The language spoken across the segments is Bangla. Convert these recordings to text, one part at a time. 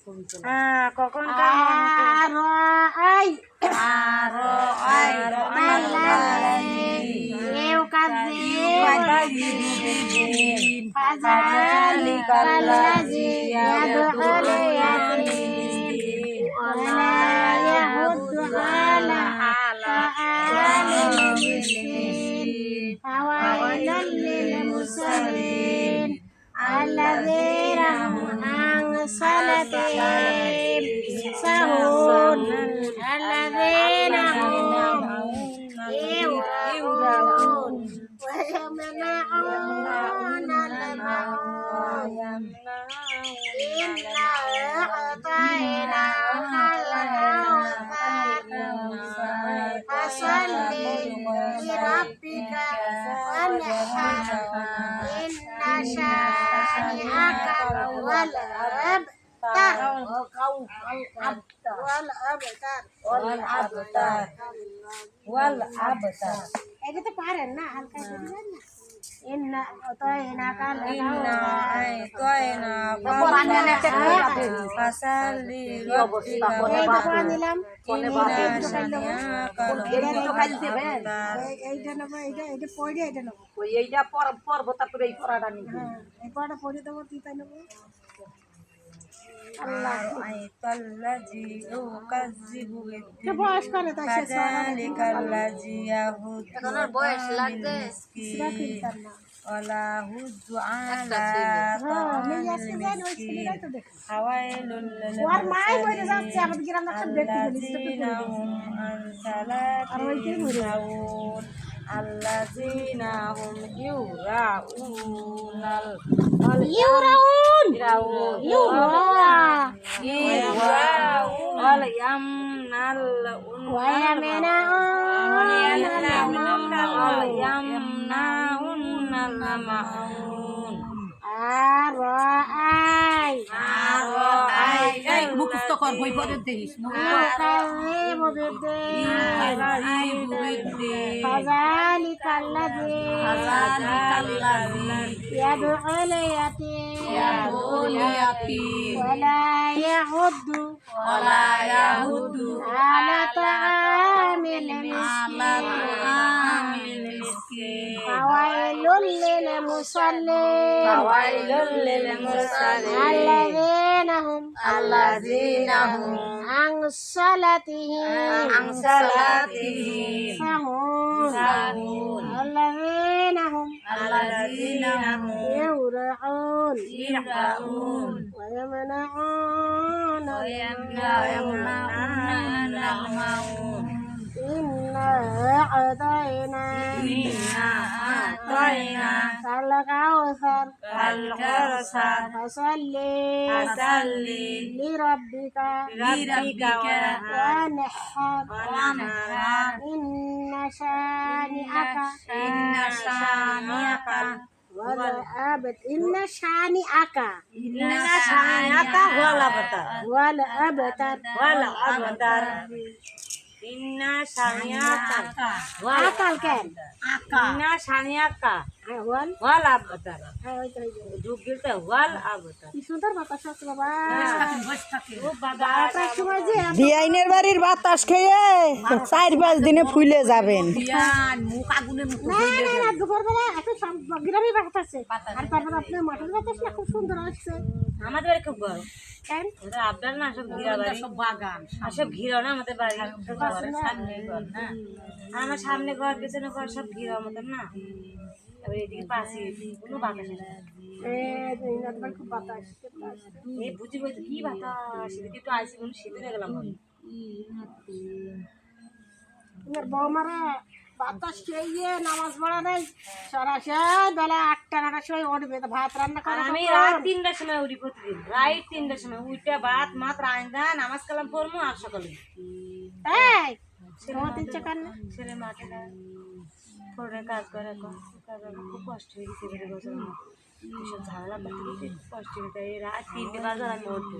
কখন الذين هم عن صلاتهم ساهون الذين هم يراءون ويمنعون الماعون إنا أعطيناك الكوثر فصل لربك وانحر إن شانئك هو الأبتر والأبتر এটা তো পারেন না হালকা করে দেন না ইন্না আতাইনাকা ফাসালি নিলাম এইটা নেব এইটা পড়ে এইটা নেব এইটা পর্ব তারপরে এই পড়াটা নিব এই পড়াটা পড়ে দেবো তিতা নেব বয়স করে তাই বয়স লাগবে الذين هم يراءون ويمنعون الماعون মুখস্থ কর বই পড়ে দেখিস فذلك الذي يدعو اليتيم ولا يحض على طعام المسكين فويل للمصلين الذين هم عن صلاتهم ساهون الذين هم يراءون ويمنعون الماعون إنا أعطيناك الكوثر فصل لربك وانحر إن شانئك إن شانئك هو الأبتر Inna saniaka akal kan Inna saniaka wal abtar jugil te wal abtar কি সুন্দর বাতাস আছে বাবা ও বাবা বাতাস সময় যে বিআইনের বাড়ির বাতাস খেয়ে 4-5 দিনে ফুলে যাবেন মুখ আগুনে মুখ না দুপুরবেলা এত গ্রামে বাতাস আছে আর তারপর আপনার মটর বাতাস না খুব সুন্দর আসছে আমাদের বাড়ি খুব গরম কেন ওটা আবদার না সব ঘিরা বাড়ি সব বাগান সব ঘিরা না আমাদের বাড়ি সামনে ঘর না আর আমার সামনে ঘর পেছনে ঘর সব ঘিরা মতন না এবার এদিকে পাশে কোনো বাতাস নেই খুব বাতাস এই বুঝি বলতে কি বাতাস এদিকে একটু আইসি কোনো শীতে গেলাম তোমার বৌমারা বাতাস খেয়ে নামাজ পড়া নেই সরাসরি বেলা 8টা-9টার সময় উঠবে তো ভাত রান্না করে আমি রাত 3টার সময় উঠি প্রতিদিন রাত 3টার সময় উঠে ভাত মাত্র আইন্দা নামাজ কালাম পড়বো আর সকালে এই তোমার ইচ্ছা কার না ছেলে মাঠে করে কাজ করে খুব কষ্ট হয়ে গেছে বেড়ে গেছে এসব ঝামেলা করতে করতে কষ্ট হয়ে যায় রাত 3টে বাজার আমি উঠবো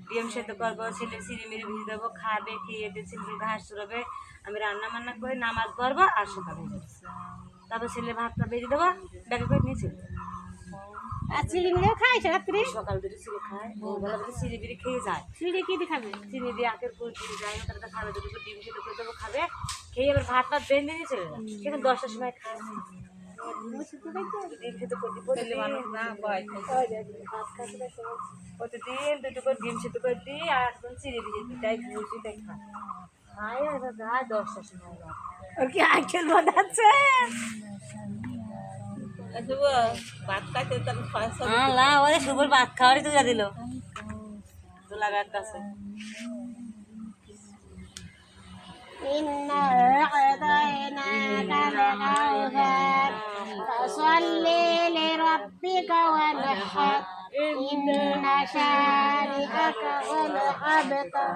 ডিএম সেদ্ধ করবো ছেলে সিঁড়ি মিড়ি ভিজে দেবো খাবে খেয়ে ছেলে ঘাস চড়াবে আমি রান্না বান্না করে নামাজ পড়বো আর সকালে তারপর ছেলে ভাতটা বেরিয়ে দেবো ব্যাগে করে নিয়েছিল আর চিলি মিলেও খায় রাত্রি সকাল দুটো চিড়ে খায় ভোরবেলা দুটো চিড়ে বিড়ি খেয়ে যায় চিলি কি দিয়ে খাবে চিনি দিয়ে আখের পুর দিয়ে যায় তারা খাবে দুটো করে ডিম সেদ্ধ করে দেবো খাবে খেয়ে আবার ভাত টাত বেঁধে দিয়ে চলে যায় সেখানে 10টার সময় খায় ডিম সেদ্ধ করে দিই প্রতিদিন দুটো করে ডিম সেদ্ধ করে দিই আর এখন চিড়ে দিয়ে তাই বুঝি তাই খায় খায় আর যায় 10টার সময় যায় ওর কি আইকেল বানাচ্ছে ওদের শুভর ভাত খাওয়ারই তো যা দিল দোলা ব্যাগ কাছে إنا أعطيناك الكوثر فصل لربك وانحر إن شانئك هو الأبتر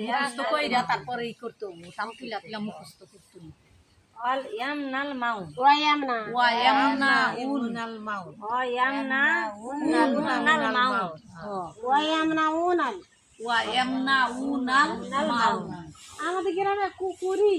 মুখস্থ কইরা তারপরে ই করতে হবো তাও কিলা কিলা মুখস্থ করতে হবো অল ইয়ামনাল মাউন ويمنع ওয়ায়ামনা উনাল মাউ ইয়ামনা উনাল মাউন ويمنعون ওয়ায়ামনা উনাল মাউ আমাদের গ্রামে কুকুরি